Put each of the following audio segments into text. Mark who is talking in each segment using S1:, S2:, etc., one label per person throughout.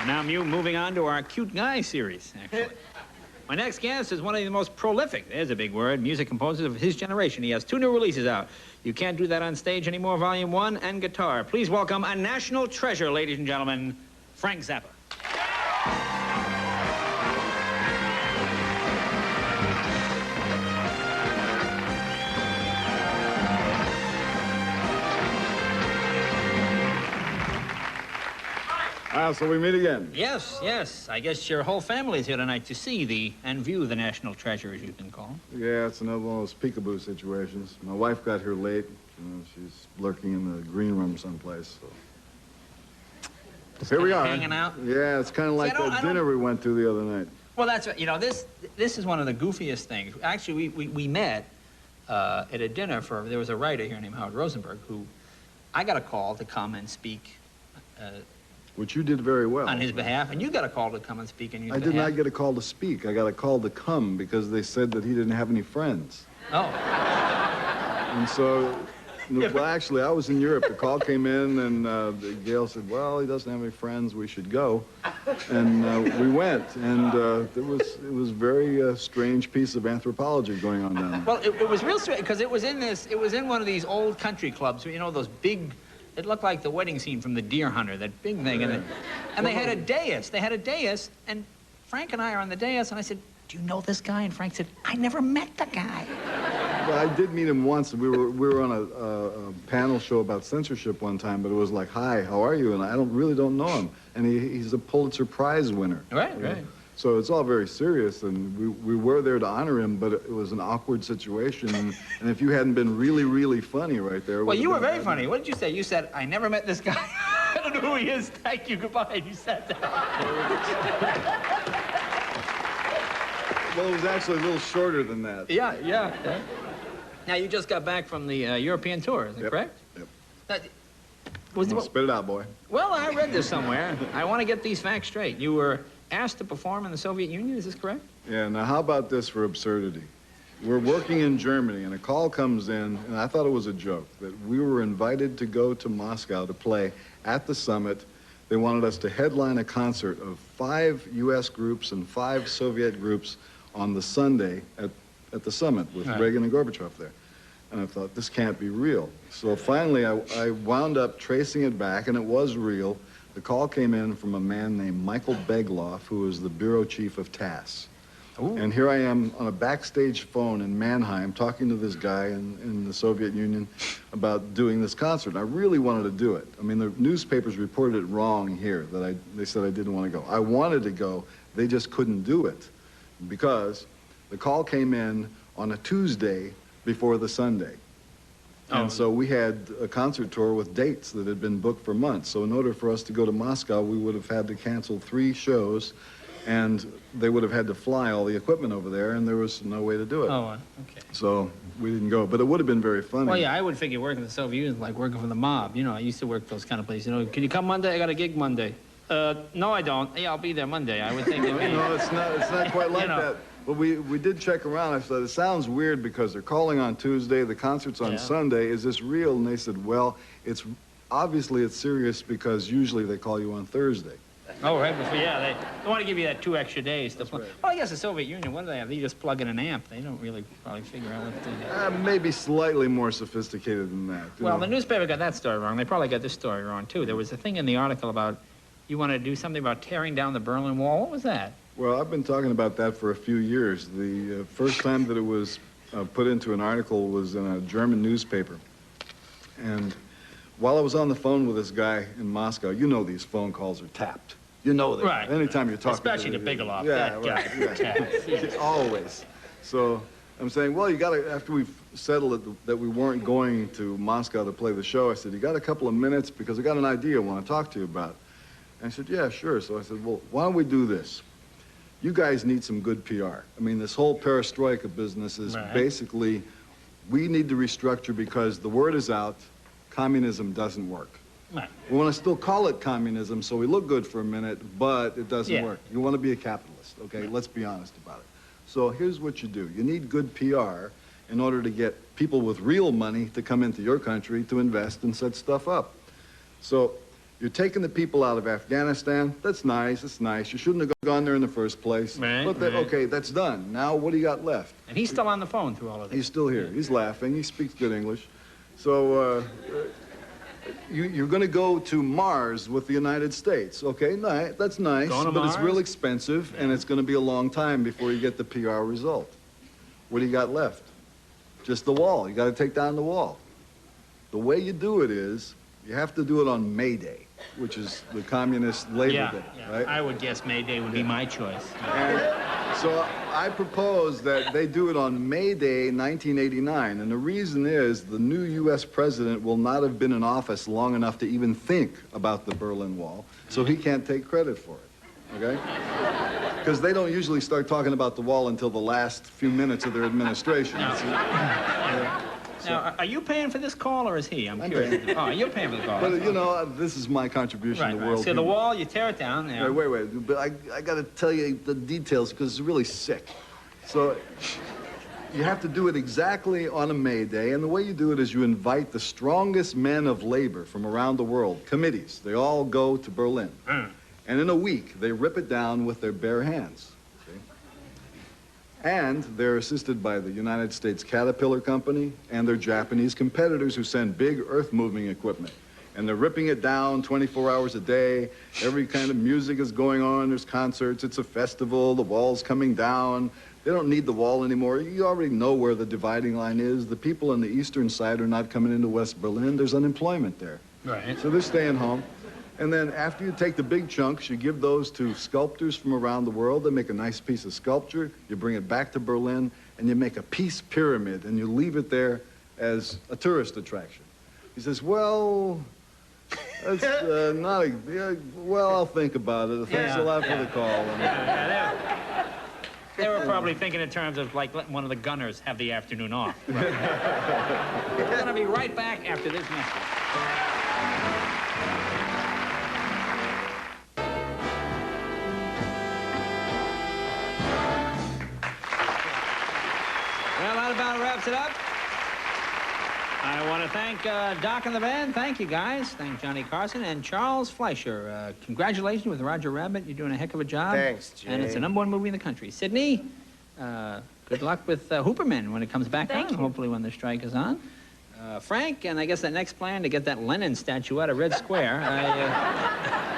S1: And now moving on to our Cute Guy series, actually. My next guest is one of the most prolific, there's a big word, music composers of his generation. He has 2 new releases out. You Can't Do That on Stage Anymore, Volume 1, and Guitar. Please welcome a national treasure, ladies and gentlemen, Frank Zappa.
S2: Ah, so we meet again.
S1: Yes, yes. I guess your whole family's here tonight to see and view the national treasure, as you can call him.
S2: Yeah, it's another one of those peekaboo situations. My wife got here late. She's lurking in the green room someplace, so.
S1: Just
S2: here we are.
S1: Hanging out?
S2: Yeah, it's kind of like that dinner we went to the other night.
S1: Well, that's right. You know, this is one of the goofiest things. Actually, we met at a dinner there was a writer here named Howard Rosenberg who I got a call to come and speak.
S2: Which you did very well.
S1: On his behalf, and you got a call to come and speak on his behalf.
S2: I did not get a call to speak. I got a call to come because they said that he didn't have any friends.
S1: Oh.
S2: And so, well, actually, I was in Europe. The call came in, and Gail said, well, he doesn't have any friends. We should go. And we went, and it was very strange piece of anthropology going on down there.
S1: Well, it was real strange, because it was in one of these old country clubs, you know, those big. It looked like the wedding scene from The Deer Hunter, that big thing.
S2: Yeah.
S1: And they had a dais. They had a dais, and Frank and I are on the dais, and I said, do you know this guy? And Frank said, I never met the guy.
S2: Well, I did meet him once. We were on a panel show about censorship one time, but it was like, hi, how are you? And I really don't know him. And he's a Pulitzer Prize winner.
S1: Right, right.
S2: So it's all very serious, and we were there to honor him, but it was an awkward situation. And if you hadn't been really, really funny right there...
S1: Well, you were very funny. What did you say? You said, I never met this guy. I don't know who he is. Thank you. Goodbye. And you sat down.
S2: Well, it was actually a little shorter than that.
S1: Yeah. Now, you just got back from the European tour, is that correct?
S2: Yep. Spit it out, boy.
S1: Well, I read this somewhere. I want to get these facts straight. You were asked to perform in the Soviet Union, is this correct?
S2: Yeah, now how about this for absurdity? We're working in Germany, and a call comes in, and I thought it was a joke, that we were invited to go to Moscow to play at the summit. They wanted us to headline a concert of 5 U.S. groups and 5 Soviet groups on the Sunday at the summit with Reagan and Gorbachev there. And I thought, this can't be real. So finally, I wound up tracing it back, and it was real. The call came in from a man named Michael Begloff, who was the bureau chief of TASS. Ooh. And here I am on a backstage phone in Mannheim talking to this guy in the Soviet Union about doing this concert. I really wanted to do it. I mean, the newspapers reported it wrong here, that they said I didn't want to go. I wanted to go. They just couldn't do it because the call came in on a Tuesday before the Sunday. And so we had a concert tour with dates that had been booked for months. So in order for us to go to Moscow, we would have had to cancel 3 shows, and they would have had to fly all the equipment over there, and there was no way to do it.
S1: Oh, okay.
S2: So we didn't go, but it would have been very funny.
S1: Well, yeah, I would figure working in the Soviet Union is like working for the mob. You know, I used to work those kind of places. You know, can you come Monday? I got a gig Monday. No, I don't. Yeah, I'll be there Monday. I would think.
S2: No, it's not quite like that. Well, we did check around. I said, it sounds weird because they're calling on Tuesday, the concert's on Sunday. Is this real? And they said, well, obviously it's serious because usually they call you on Thursday.
S1: Oh, right before, yeah. They want to give you that 2 extra days to play. Right. Well, I guess the Soviet Union, what do they have? They just plug in an amp. They don't really probably figure out what to do.
S2: Maybe slightly more sophisticated than that.
S1: Well, the newspaper got that story wrong. They probably got this story wrong, too. There was a thing in the article about you want to do something about tearing down the Berlin Wall. What was that?
S2: Well, I've been talking about that for a few years. The first time that it was put into an article was in a German newspaper. And while I was on the phone with this guy in Moscow, you know these phone calls are tapped. You know that.
S1: Right.
S2: Anytime you're talking
S1: especially to Bigelow.
S2: Yeah, right. Always. So I'm saying, well, you got to, after we've settled it that we weren't going to Moscow to play the show, I said, you got a couple of minutes because I got an idea I want to talk to you about. And I said, yeah, sure. So I said, well, why don't we do this? You guys need some good PR. I mean, this whole perestroika business is basically, we need to restructure because the word is out, communism doesn't work.
S1: Right.
S2: We want to still call it communism so we look good for a minute, but it doesn't work. You want to be a capitalist, okay? Let's be honest about it. So here's what you do. You need good PR in order to get people with real money to come into your country to invest and set stuff up. So You're taking the people out of Afghanistan. That's nice. That's nice. You shouldn't have gone there in the first place.
S1: Right,
S2: But okay, that's done. Now, what do you got left?
S1: And he's still on the phone through all of this.
S2: He's still here. He's laughing. He speaks good English. So, you're going to go to Mars with the United States. Okay, that's nice.
S1: Going to
S2: but
S1: Mars?
S2: It's real expensive, and it's going to be a long time before you get the PR result. What do you got left? Just the wall. You got to take down the wall. The way you do it is, you have to do it on May Day, which is the communist Labor Day, right?
S1: I would guess May Day would be my choice.
S2: And so I propose that they do it on May Day, 1989. And the reason is the new U.S. president will not have been in office long enough to even think about the Berlin Wall, so he can't take credit for it, okay? Because they don't usually start talking about the wall until the last few minutes of their administration.
S1: Now, are you paying for this call, or is he? I'm curious.
S2: paying.
S1: Oh, you're paying for the call.
S2: But, you know, this is my contribution to world
S1: So the
S2: people.
S1: wall, you tear it down. Yeah.
S2: Wait. But I got to tell you the details because it's really sick. So you have to do it exactly on a May Day, and the way you do it is you invite the strongest men of labor from around the world, committees. They all go to Berlin. And in a week, they rip it down with their bare hands. And they're assisted by the United States Caterpillar Company and their Japanese competitors who send big earth-moving equipment. And they're ripping it down 24 hours a day. Every kind of music is going on. There's concerts. It's a festival. The wall's coming down. They don't need the wall anymore. You already know where the dividing line is. The people on the eastern side are not coming into West Berlin. There's unemployment there.
S1: Right.
S2: So they're staying home. And then after you take the big chunks, you give those to sculptors from around the world. They make a nice piece of sculpture. You bring it back to Berlin, and you make a peace pyramid, and you leave it there as a tourist attraction. He says, well, that's not a... Yeah, well, I'll think about it. Thanks a lot for the call.
S1: They were probably thinking in terms of, like, letting one of the gunners have the afternoon off. We're going to be right back after this message. Well, that about wraps it up. I want to thank Doc and the band. Thank you, guys. Thank Johnny Carson and Charles Fleischer. Congratulations with Roger Rabbit. You're doing a heck of a job.
S3: Thanks, Jay.
S1: And it's the #1 movie in the country. Sydney, good luck with Hooperman when it comes back on, hopefully when the strike is on. Frank, and I guess that next plan to get that Lenin statue out of Red Square.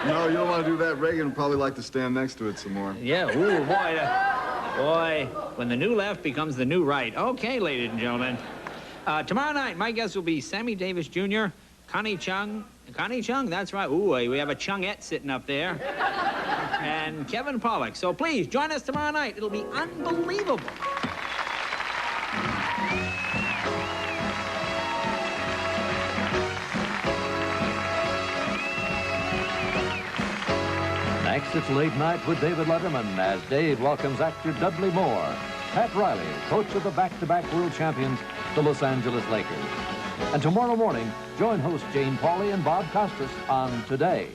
S2: No, you don't want to do that. Reagan would probably like to stand next to it some more.
S1: Yeah, ooh, boy, when the new left becomes the new right. Okay, ladies and gentlemen. Tomorrow night, my guest will be Sammy Davis Jr., Connie Chung. Connie Chung, that's right. Ooh, we have a Chungette sitting up there. And Kevin Pollak. So please, join us tomorrow night. It'll be unbelievable.
S4: Next, it's Late Night with David Letterman as Dave welcomes actor Dudley Moore. Pat Riley, coach of the back-to-back world champions, the Los Angeles Lakers. And tomorrow morning, join host Jane Pauley and Bob Costas on Today.